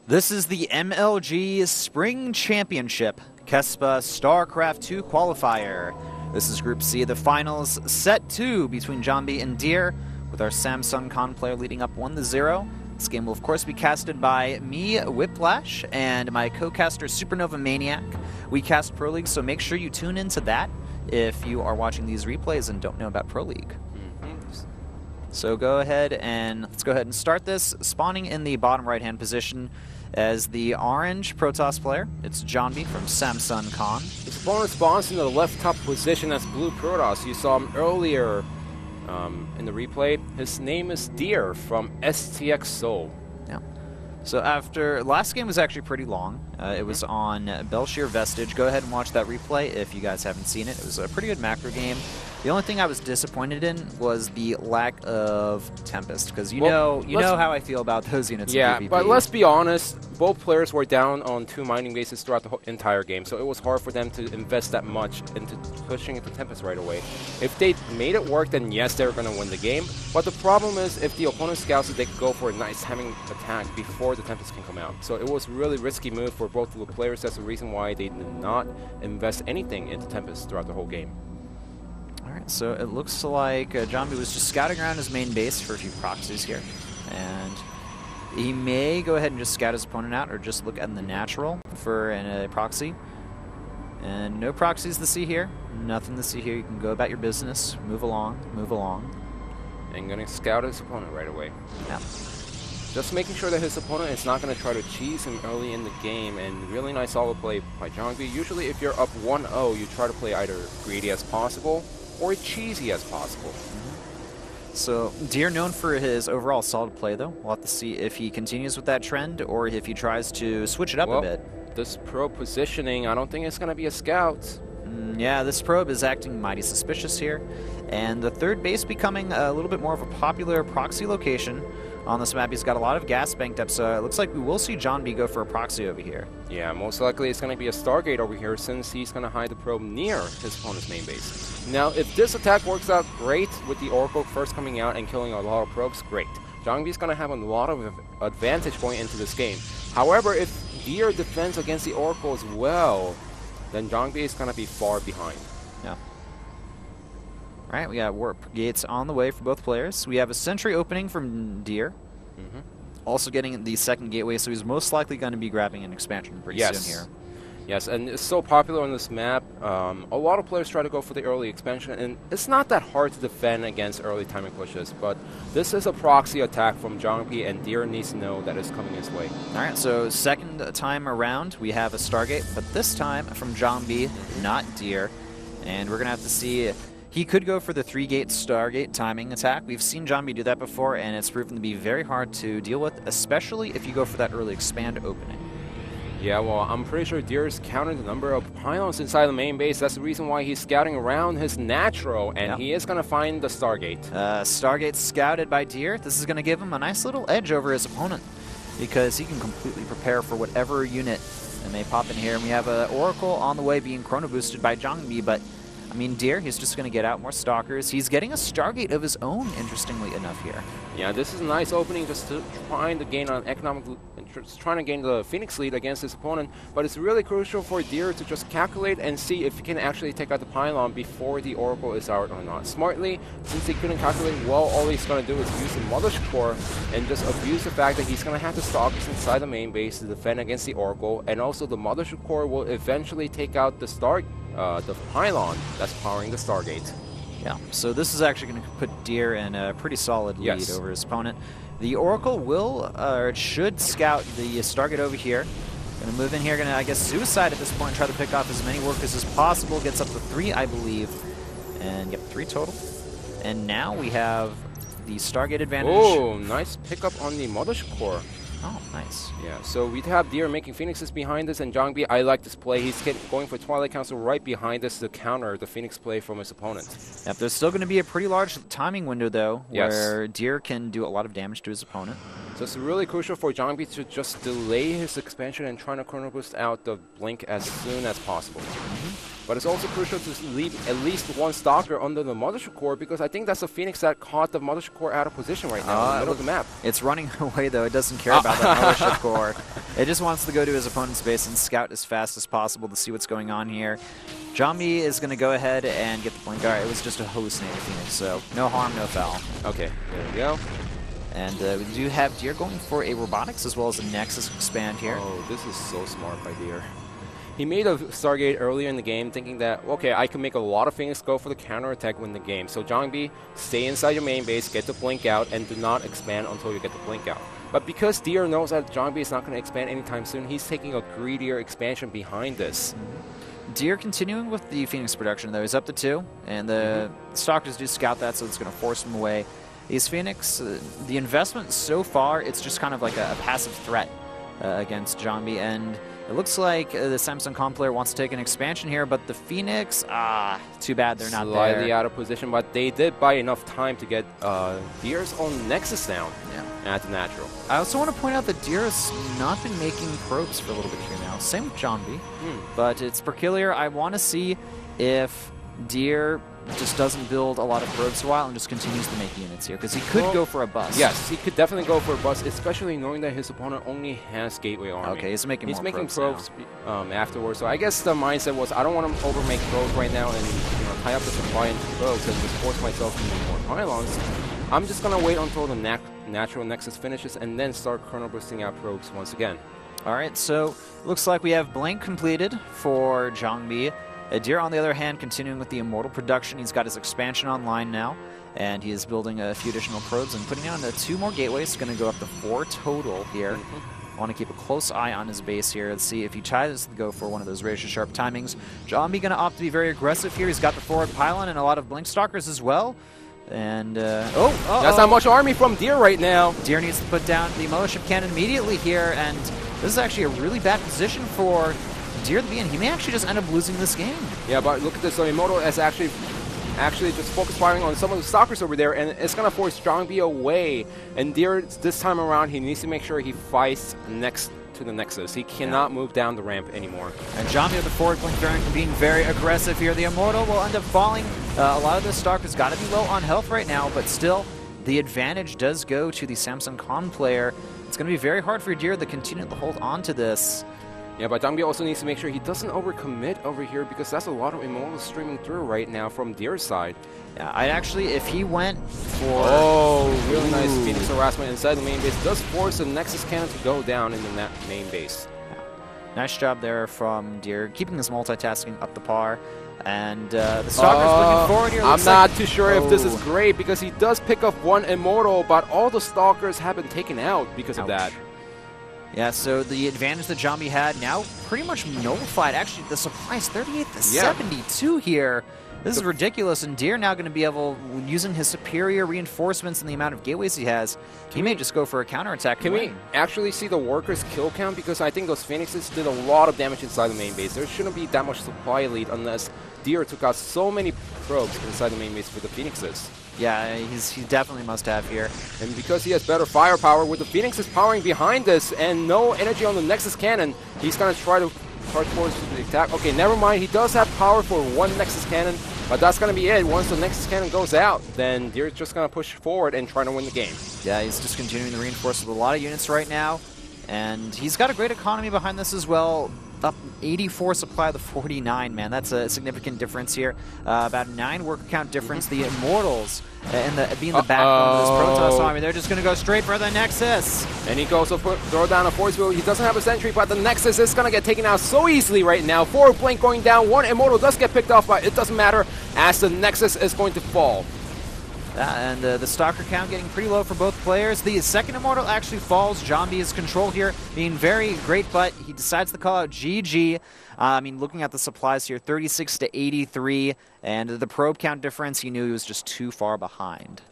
This is the MLG Spring Championship, Kespa Starcraft2 Qualifier. This is Group C, the finals, set 2 between Jangbi and Deer, with our Samsung Con player leading up 1-0. This game will of course be casted by me, Whiplash, and my co-caster Supernova Maniac. We cast Pro League, so make sure you tune into that if you are watching these replays and don't know about Pro League. So let's go ahead and start this, spawning in the bottom right-hand position as the orange Protoss player. It's Jangbi from Samsung Con. His opponent spawns in the left top position as blue Protoss. You saw him earlier in the replay. His name is Deer from STX Seoul. Yeah. So after last game was actually pretty long. It was on Belshir Vestige. Go ahead and watch that replay if you guys haven't seen it. It was a pretty good macro game. The only thing I was disappointed in was the lack of Tempest, because you know how I feel about those units. Yeah, in PvP. but let's be honest, both players were down on 2 mining bases throughout the entire game, so it was hard for them to invest that much into pushing into Tempest right away. If they made it work, then yes, they were going to win the game. But the problem is, if the opponent scouts it, they could go for a nice timing attack before the Tempest can come out. So it was a really risky move for both of the players. That's the reason why they did not invest anything into Tempest throughout the whole game. Alright, so it looks like Jangbi was just scouting around his main base for a few proxies here. And he may go ahead and just scout his opponent out, or just look at the natural for a proxy. And no proxies to see here. Nothing to see here. You can go about your business. Move along. Move along. And going to scout his opponent right away. Yeah. Just making sure that his opponent is not going to try to cheese him early in the game, and really nice solid play by Jangbi. Usually if you're up 1-0, you try to play either greedy as possible or cheesy as possible. So Deer known for his overall solid play though. We'll have to see if he continues with that trend or if he tries to switch it up a bit. This probe positioning, I don't think it's going to be a scout. Yeah, this probe is acting mighty suspicious here. And the third base becoming a little bit more of a popular proxy location on this map. He's got a lot of gas banked up, so it looks like we will see Jangbi go for a proxy over here. Yeah, most likely it's going to be a Stargate over here, since he's going to hide the probe near his opponent's main base. Now, if this attack works out great with the Oracle first coming out and killing a lot of probes, great. Jangbi's going to have a lot of advantage going into this game. However, if Deer defends against the Oracle as well, then Jangbi is going to be far behind. Yeah. Alright, we got warp gates on the way for both players. We have a sentry opening from Deer. Also getting the second gateway, so he's most likely going to be grabbing an expansion pretty soon here. Yes, and it's so popular on this map. A lot of players try to go for the early expansion, and it's not that hard to defend against early timing pushes, but this is a proxy attack from Jangbi, and Deer needs to know that it's coming his way. Alright, so second time around, we have a Stargate, but this time from Jangbi, not Deer. And we're going to have to see. He could go for the 3-gate Stargate timing attack. We've seen Jangbi do that before, and it's proven to be very hard to deal with, especially if you go for that early expand opening. Yeah, well, I'm pretty sure Deer's counted the number of pylons inside the main base. That's the reason why he's scouting around his natural, and he is going to find the Stargate. Stargate scouted by Deer. This is going to give him a nice little edge over his opponent, because he can completely prepare for whatever unit may pop in here. And we have an Oracle on the way being chrono boosted by Jangbi, but I mean, Deer, he's just going to get out more Stalkers. He's getting a Stargate of his own, interestingly enough, here. Yeah, this is a nice opening, just to trying to gain an trying to gain the Phoenix lead against his opponent. But it's really crucial for Deer to just calculate and see if he can actually take out the pylon before the Oracle is out or not. Smartly, since he couldn't calculate well, all he's going to do is use the Mothership Core and just abuse the fact that he's going to have the Stalkers inside the main base to defend against the Oracle. And also, the Mothership Core will eventually take out the the pylon that's powering the Stargate. Yeah, so this is actually going to put Deer in a pretty solid lead over his opponent. The Oracle will, or should scout the Stargate over here. Going to move in here, going to, I guess, suicide at this point, try to pick off as many workers as possible. Gets up to 3, I believe. And, yep, 3 total. And now we have the Stargate advantage. Oh, nice pickup on the Mothership Core. Oh, nice. Yeah, so we have Deer making Phoenixes behind us, and Jangbi, I like this play. He's going for Twilight Council right behind us to counter the Phoenix play from his opponent. Yep, there's still going to be a pretty large timing window, though, where Deer can do a lot of damage to his opponent. So it's really crucial for Jangbi to just delay his expansion and try to chrono boost out the Blink as soon as possible. But it's also crucial to leave at least one Stalker under the Mothership Core, because I think that's the Phoenix that caught the Mothership Core out of position right now in the middle of the map. It's running away, though. It doesn't care about that Mothership Core. It just wants to go to his opponent's base and scout as fast as possible to see what's going on here. Jangbi is going to go ahead and get the blink. All right, it was just a hallucinating Phoenix, so no harm, no foul. Okay, there we go. And we do have Deer going for a Robotics as well as a Nexus expand here. Oh, this is so smart by Deer. He made a Stargate earlier in the game thinking that, okay, I can make a lot of Phoenix go for the counterattack, win the game. So Jangbi, stay inside your main base, get the blink out, and do not expand until you get the blink out. But because Deer knows that Jangbi is not going to expand anytime soon, he's taking a greedier expansion behind this. Deer continuing with the Phoenix production, though. He's up to 2, and the Stalkers do scout that, so it's going to force him away. These Phoenix, the investment so far, it's just kind of like a passive threat against Jangbi, and it looks like the Samsung Com player wants to take an expansion here, but the Phoenix, too bad they're not there. Slightly out of position, but they did buy enough time to get Deer's own Nexus down at the natural. I also want to point out that Deer has not been making probes for a little bit here now. Same with Jangbi, but it's peculiar. I want to see if Deer just doesn't build a lot of probes for a while and just continues to make units here, because he could go for a bust. Yes, he could definitely go for a bust, especially knowing that his opponent only has Gateway Army. Okay, he's making probes afterwards. So I guess the mindset was, I don't want to overmake probes right now and tie up the supply into probes and just force myself to make more pylons. I'm just going to wait until the natural Nexus finishes and then start chrono boosting out probes once again. All right, so looks like we have Blink completed for Jangbi. Deer, on the other hand, continuing with the Immortal production. He's got his expansion online now, and he is building a few additional probes and putting on 2 more gateways. Going to go up to 4 total here. Want to keep a close eye on his base here and see if he tries to go for one of those razor sharp timings. Jangbi going to opt to be very aggressive here. He's got the forward pylon and a lot of Blink Stalkers as well. And, that's not much army from Deer right now. Deer needs to put down the Mothership Cannon immediately here, and this is actually a really bad position for Deer to be in. He may actually just end up losing this game. Yeah, but look at this. So Immortal is actually just focus firing on some of the Stalkers over there, and it's going to force Jangbi away. And Deer, this time around, he needs to make sure he fights next to the Nexus. He cannot move down the ramp anymore. And Jangbi with the forward blink variant being very aggressive here. The Immortal will end up falling. A lot of the Stalkers got to be low on health right now, but still, the advantage does go to the Samsung Com player. It's going to be very hard for Deer to continue to hold on to this. Yeah, but Jangbi also needs to make sure he doesn't overcommit over here, because that's a lot of Immortals streaming through right now from Deer's side. Yeah, I'd actually, if he went for... Oh, really nice Phoenix harassment inside the main base. Does force the Nexus Cannon to go down in the main base. Yeah. Nice job there from Deer, keeping his multitasking up to par. And the Stalker's looking forward here. I'm not too sure if this is great, because he does pick up 1 Immortal, but all the Stalkers have been taken out because of that. Yeah, so the advantage that Jangbi had now pretty much nullified. Actually, the supply is 38 to 72 here. This is ridiculous, and Deer now going to be able, using his superior reinforcements and the amount of gateways he has, he may just go for a counterattack. Can we actually see the workers' kill count? Because I think those Phoenixes did a lot of damage inside the main base. There shouldn't be that much supply lead unless Deer took out so many probes inside the main base for the Phoenixes. Yeah, he definitely must have here. And because he has better firepower, with the Phoenixes powering behind this and no energy on the Nexus Cannon, he's going to try to charge forward to the attack. Okay, never mind. He does have power for 1 Nexus Cannon, but that's going to be it. Once the Nexus Cannon goes out, then Deer's just going to push forward and try to win the game. Yeah, he's just continuing to reinforce with a lot of units right now. And he's got a great economy behind this as well. Up 84 supply to 49, man. That's a significant difference here. About 9 worker count difference. The Immortals being the backbone of this Protoss army. They're just going to go straight for the Nexus. And he goes to throw down a force field. He doesn't have a sentry, but the Nexus is going to get taken out so easily right now. 4 Blink going down. 1 Immortal does get picked off, but it doesn't matter as the Nexus is going to fall. And the Stalker count getting pretty low for both players. The second Immortal actually falls. Jangbi's control here being very great, but he decides to call out GG. I mean, looking at the supplies here, 36 to 83, and the probe count difference, he knew he was just too far behind.